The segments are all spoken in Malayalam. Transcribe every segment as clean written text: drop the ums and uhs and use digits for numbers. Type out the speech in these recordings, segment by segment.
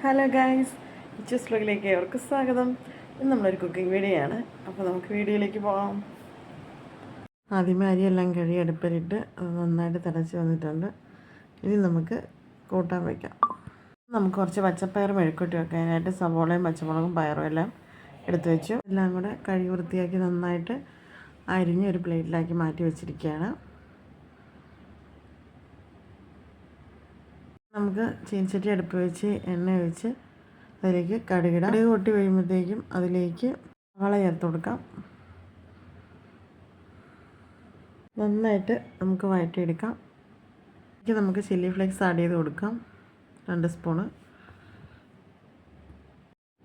ഹലോ ഗൈസ്, ഇച്ചസ് വ്ലോഗിലേക്ക് ഏവർക്കും സ്വാഗതം. ഇന്ന് നമ്മളൊരു കുക്കിംഗ് വീഡിയോ ആണ്. അപ്പോൾ നമുക്ക് വീഡിയോയിലേക്ക് പോകാം. ആദ്യമേ അരിയെല്ലാം കഴുകി അടുപ്പിലിട്ട് അത് നന്നായിട്ട് തിളച്ച് വന്നിട്ടുണ്ട്. ഇനി നമുക്ക് കൂട്ടാൻ വയ്ക്കാം. നമുക്ക് കുറച്ച് പച്ചപ്പയർ മെഴുക്കൂട്ടി വെക്കാനായിട്ട് സവോളയും പച്ചമുളകും പയറും എല്ലാം എടുത്തു വെച്ചു. എല്ലാം കൂടെ കഴുകി വൃത്തിയാക്കി നന്നായിട്ട് അരിഞ്ഞ് ഒരു പ്ലേറ്റിലാക്കി മാറ്റി വെച്ചിരിക്കുകയാണ്. നമുക്ക് ചീനച്ചട്ടി അടുപ്പ് വെച്ച് എണ്ണ ഒഴിച്ച് അതിലേക്ക് കടുകിടാം. കടുക് പൊട്ടി കഴിയുമ്പോഴത്തേക്കും അതിലേക്ക് സവാള ചേർത്ത് കൊടുക്കാം. നന്നായിട്ട് നമുക്ക് വഴറ്റിയെടുക്കാം. നമുക്ക് ചില്ലി ഫ്ലേക്സ് ആഡ് ചെയ്ത് കൊടുക്കാം, 2 സ്പൂണ്.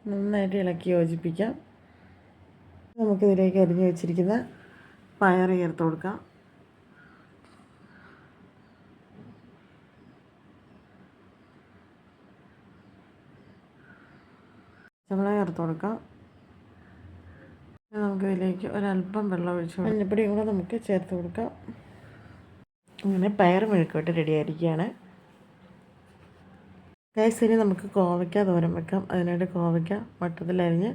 നന്നായിട്ട് ഇളക്കി യോജിപ്പിക്കാം. നമുക്കിതിലേക്ക് അരിഞ്ഞ് വെച്ചിരിക്കുന്ന പയർ ചേർത്ത് കൊടുക്കാം. പച്ചമുളക് ചേർത്ത് കൊടുക്കാം. നമുക്കിതിലേക്ക് ഒരല്പം വെള്ളം ഒഴിച്ച് മഞ്ഞപ്പൊടിയും കൂടെ നമുക്ക് ചേർത്ത് കൊടുക്കാം. അങ്ങനെ പയർ മെഴുക്കുവരട്ടി റെഡി ആയിരിക്കുകയാണ്. ഗൈസ്, ഇനി നമുക്ക് കോവയ്ക്ക തോരൻ വെക്കാം. അതിനായിട്ട് കോവയ്ക്ക വട്ടത്തിലരിഞ്ഞ്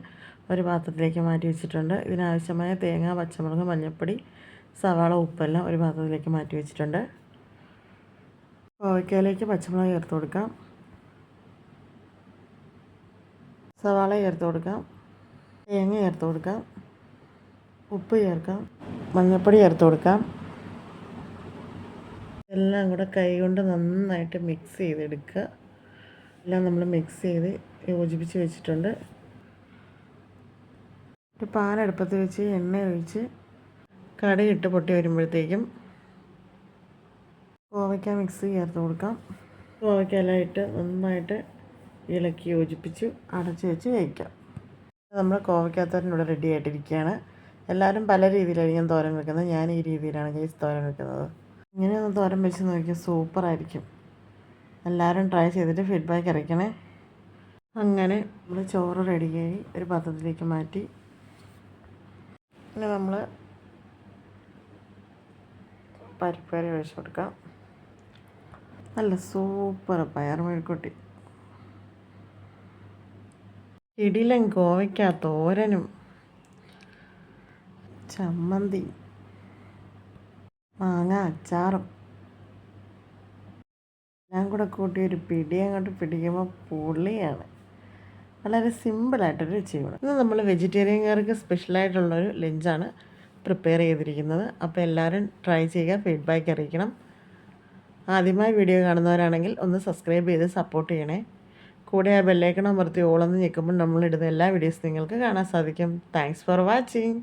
ഒരു പാത്രത്തിലേക്ക് മാറ്റി വെച്ചിട്ടുണ്ട്. ഇതിനാവശ്യമായ തേങ്ങ, പച്ചമുളക്, മഞ്ഞൾപ്പൊടി, സവാള, ഉപ്പെല്ലാം ഒരു പാത്രത്തിലേക്ക് മാറ്റി വെച്ചിട്ടുണ്ട്. കോവയ്ക്കയിലേക്ക് പച്ചമുളക് ചേർത്ത് കൊടുക്കാം, സവാള ചേർത്ത് കൊടുക്കാം, തേങ്ങ ചേർത്ത് കൊടുക്കാം, ഉപ്പ് ചേർക്കാം, മഞ്ഞൾപ്പൊടി ചേർത്ത് കൊടുക്കാം. എല്ലാം കൂടെ കൈ കൊണ്ട് നന്നായിട്ട് മിക്സ് ചെയ്തെടുക്കുക. എല്ലാം നമ്മൾ മിക്സ് ചെയ്ത് യോജിപ്പിച്ച് വെച്ചിട്ടുണ്ട്. ഒരു പാൻ അടുപ്പത്ത് വെച്ച് എണ്ണ ഒഴിച്ച് കടുകിട്ട് പൊട്ടി വരുമ്പോഴത്തേക്കും കോവയ്ക്ക മിക്സ് ചേർത്ത് കൊടുക്കാം. കോവയ്ക്കെല്ലാം ഇട്ട് നന്നായിട്ട് ഇളക്കി യോജിപ്പിച്ച് അടച്ച് വെച്ച് വേവിക്കാം. നമ്മൾ കോവയ്ക്കാത്തോരനിവിടെ റെഡി ആയിട്ടിരിക്കുകയാണ്. എല്ലാവരും പല രീതിയിലായിരിക്കും തോരൻ വെക്കുന്നത്. ഞാൻ ഈ രീതിയിലാണ് ഗൈസ് തോരൻ വെക്കുന്നത്. ഇങ്ങനെയൊന്ന് തോരൻ വെച്ച് നോക്കിയാൽ സൂപ്പറായിരിക്കും. എല്ലാവരും ട്രൈ ചെയ്തിട്ട് ഫീഡ്ബാക്ക് അറിയിക്കണേ. അങ്ങനെ നമ്മൾ ചോറ് റെഡിയായി ഒരു പാത്രത്തിലേക്ക് മാറ്റി. പിന്നെ നമ്മൾ പരിപ്പേറി ഒഴിച്ച് കൊടുക്കാം. നല്ല സൂപ്പർ പയർ മെഴുക്കുവരട്ടി, ഇടിലൻ കോവയ്ക്ക തോരനും ചമ്മന്തി, മാങ്ങ അച്ചാറും എല്ലാം കൂടെ കൂട്ടി ഒരു പിടി അങ്ങോട്ട് പിടിക്കുമ്പോൾ പൊള്ളിയാണ്. വളരെ സിമ്പിളായിട്ടൊരു രുചിയാണ്. ഇന്ന് നമ്മൾ വെജിറ്റേറിയൻകാർക്ക് സ്പെഷ്യലായിട്ടുള്ളൊരു ലഞ്ചാണ് പ്രിപ്പയർ ചെയ്തിരിക്കുന്നത്. അപ്പോൾ എല്ലാവരും ട്രൈ ചെയ്യുക, ഫീഡ്ബാക്ക് അറിയിക്കണം. ആദ്യമായി വീഡിയോ കാണുന്നവരാണെങ്കിൽ ഒന്ന് സബ്സ്ക്രൈബ് ചെയ്ത് സപ്പോർട്ട് ചെയ്യണേ. കൂടെ ആ ബെല്ലൈക്കൺ അമർത്തി ഓളെന്ന് ഞെക്കുമ്പോൾ നമ്മളിടുന്ന എല്ലാ വീഡിയോസും നിങ്ങൾക്ക് കാണാൻ സാധിക്കും. Thanks for watching.